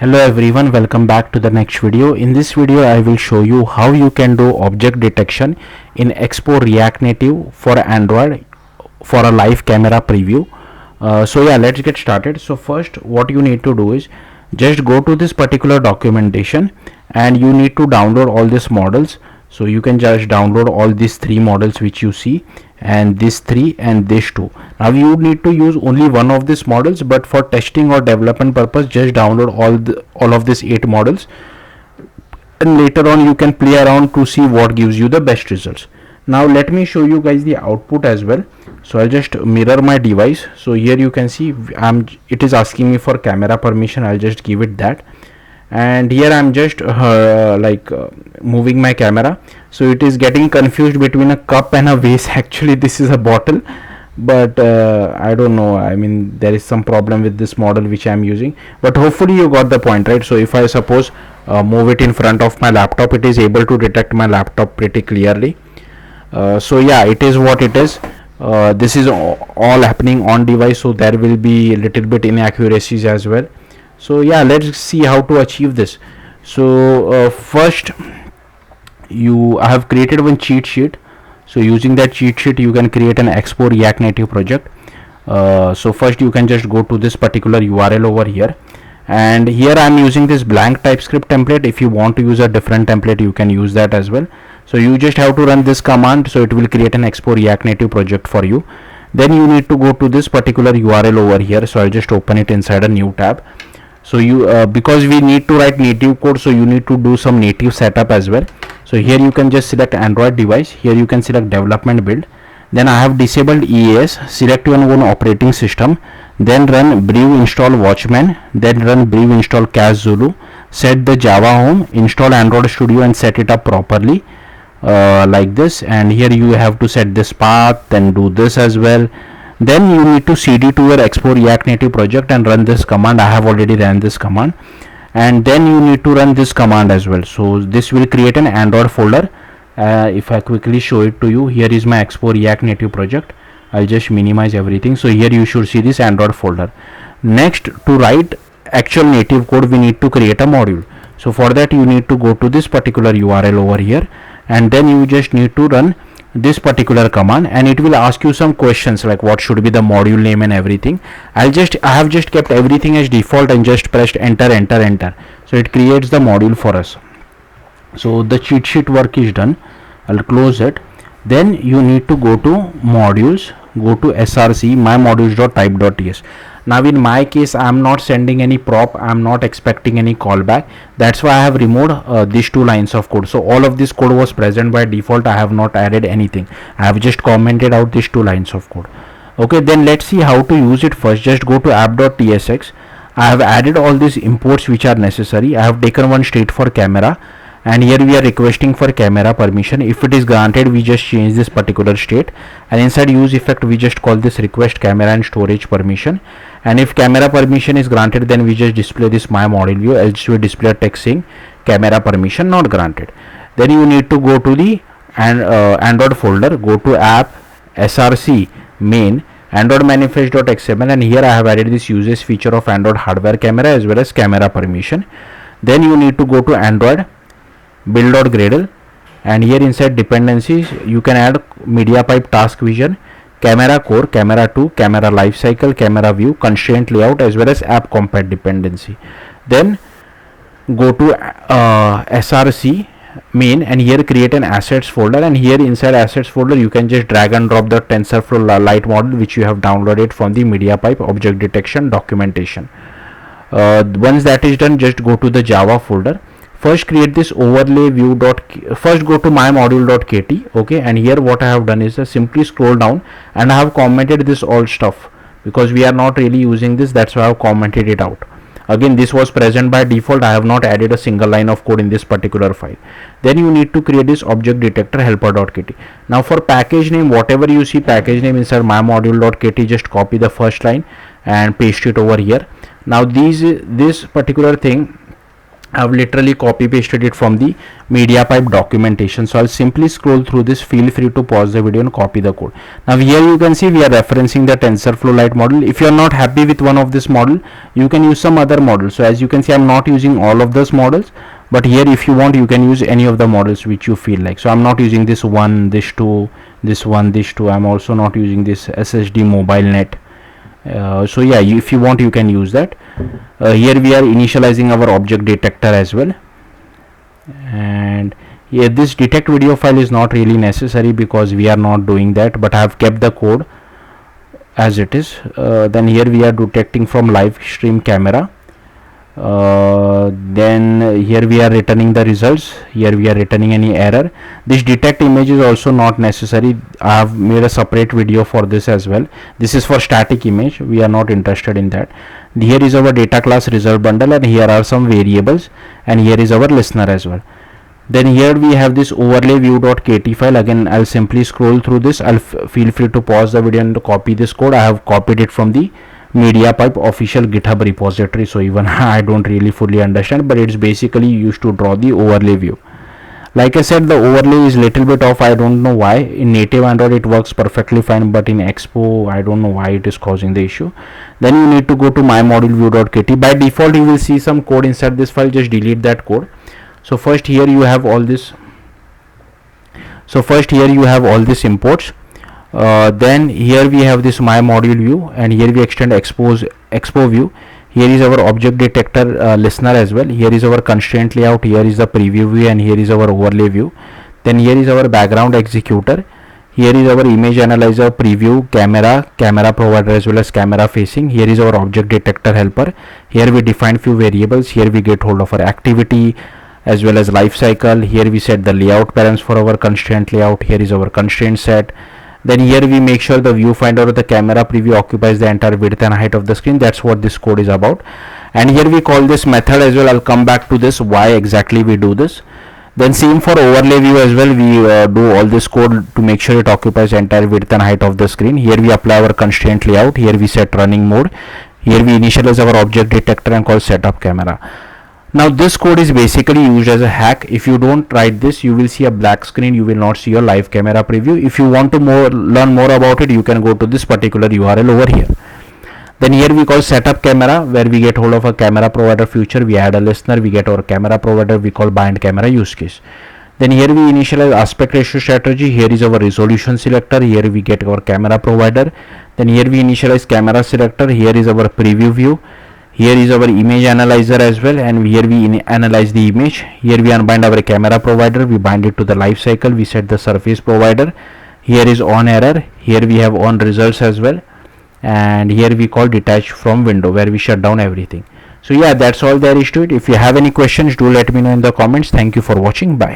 Hello everyone, welcome back to the next video. In this video I will show you how you can do object detection in Expo React Native for Android for a live camera preview. Let's get started. So first what you need to do is just go to this particular documentation and you need to download all these models. So you can just download all these three models which you see, and this three and this two. Now you need to use only one of these models, but for testing or development purpose just download all of these 8 models, and later on you can play around to see what gives you the best results. Now let me show you guys the output as well. So I'll just mirror my device. So here you can see it is asking me for camera permission. I'll just give it that, and here I'm just moving my camera, so it is getting confused between a cup and a vase. Actually this is a bottle, but I don't know, I mean there is some problem with this model which I'm using, but hopefully you got the point, right? So if I suppose move it in front of my laptop, it is able to detect my laptop pretty clearly. It is what it is. This is all happening on device, so there will be a little bit inaccuracies as well. So yeah, let's see how to achieve this. So first I have created one cheat sheet. So using that cheat sheet you can create an Expo React Native project. So first you can just go to this particular URL over here, and here I am using this blank TypeScript template. If you want to use a different template you can use that as well. So you just have to run this command, so it will create an Expo React Native project for you. Then you need to go to this particular URL over here. So I'll just open it inside a new tab. So you because we need to write native code, so you need to do some native setup as well. So here you can just select Android device. Here you can select development build. Then I have disabled EAS. Select your own operating system. Then run brew install watchman. Then run brew install cache zulu. Set the Java home. Install Android Studio and set it up properly like this. And here you have to set this path. Then do this as well. Then you need to cd to your Expo React Native project and run this command. I have already ran this command, and then you need to run this command as well. So this will create an Android folder. If I quickly show it to you, here is my Expo React Native project. I'll just minimize everything. So here you should see this Android folder. Next, to write actual native code we need to create a module. So for that you need to go to this particular URL over here, and then you just need to run this particular command, and it will ask you some questions like what should be the module name and everything. I have just kept everything as default and just pressed enter. So it creates the module for us. So the cheat sheet work is done. I'll close it. Then you need to go to modules, go to src my modules.type.ts. Now in my case I am not sending any prop, I am not expecting any callback. That's why I have removed these 2 lines of code. So all of this code was present by default. I have not added anything. I have just commented out these 2 lines of code. Okay, then let's see how to use it. First just go to app.tsx. I have added all these imports which are necessary. I have taken one state for camera, and here we are requesting for camera permission. If it is granted, we just change this particular state, and inside use effect we just call this request camera and storage permission. And if camera permission is granted, then we just display this my model view, else we display a text saying camera permission not granted. Then you need to go to the Android folder, go to app, src main, Android manifest.xml, and here I have added this usage feature of Android hardware camera as well as camera permission. Then you need to go to Android build.gradle, and here inside dependencies you can add MediaPipe task vision, camera core, camera 2, camera lifecycle, camera view, constraint layout as well as app compat dependency. Then go to src main, and here create an assets folder, and here inside assets folder you can just drag and drop the TensorFlow Lite model which you have downloaded from the MediaPipe object detection documentation. Once that is done, just go to the Java folder. First create this overlay view first go to my module.kt. okay, and here what I have done is simply scroll down, and I have commented this all stuff because we are not really using this. That's why I have commented it out. Again, this was present by default. I have not added a single line of code in this particular file. Then you need to create this object detector helper.kt. Now for package name, whatever you see package name inside my module.kt, just copy the first line and paste it over here. Now this particular thing I've literally copy pasted it from the MediaPipe documentation. So I'll simply scroll through this. Feel free to pause the video and copy the code. Now here you can see we are referencing the TensorFlow Lite model. If you are not happy with one of this model, you can use some other model. So as you can see, I'm not using all of those models, but here if you want, you can use any of the models which you feel like. So I'm not using this one, this two, this one, this two. I'm also not using this SSD mobile net. So yeah, if you want, you can use that. Here we are initializing our object detector as well, and here this detect video file is not really necessary because we are not doing that, but I have kept the code as it is. Then here we are detecting from live stream camera. Then here we are returning the results. Here we are returning any error. This detect image is also not necessary. I have made a separate video for this as well. This is for static image. We are not interested in that. Here is our data class result bundle, and here are some variables, and here is our listener as well. Then here we have this overlay view.kt file. Again, I'll simply scroll through this. I'll feel free to pause the video and copy this code. I have copied it from the MediaPipe official GitHub repository, so even I don't really fully understand, but it's basically used to draw the overlay view. Like I said, the overlay is little bit off. I don't know why. In native Android it works perfectly fine, but in Expo I don't know why it is causing the issue. Then you need to go to mymodeleview.kt. By default you will see some code inside this file. Just delete that code. So first here you have all this. Imports. Then here we have this my module view, and here we extend Expo view. Here is our object detector listener as well. Here is our constraint layout. Here is the preview view, and here is our overlay view. Then here is our background executor. Here is our image analyzer, preview, camera provider as well as camera facing. Here is our object detector helper. Here we define few variables. Here we get hold of our activity as well as life cycle. Here we set the layout params for our constraint layout. Here is our constraint set. Then here we make sure the viewfinder or the camera preview occupies the entire width and height of the screen. That's what this code is about. And here we call this method as well. I'll come back to this, why exactly we do this. Then same for overlay view as well. We do all this code to make sure it occupies the entire width and height of the screen. Here we apply our constraint layout. Here we set running mode. Here we initialize our object detector and call setup camera. Now this code is basically used as a hack. If you don't write this, you will see a black screen. You will not see your live camera preview. If you want to learn more about it, you can go to this particular URL over here. Then here we call setup camera, where we get hold of a camera provider feature. We add a listener, we get our camera provider, we call bind camera use case. Then here we initialize aspect ratio strategy. Here is our resolution selector. Here we get our camera provider. Then here we initialize camera selector. Here is our preview view. Here is our image analyzer as well, and here we analyze the image. Here we unbind our camera provider. We bind it to the life cycle. We set the surface provider. Here is on error. Here we have on results as well, and here we call detach from window, where we shut down everything. So yeah, that's all there is to it. If you have any questions, do let me know in the comments. Thank you for watching. Bye.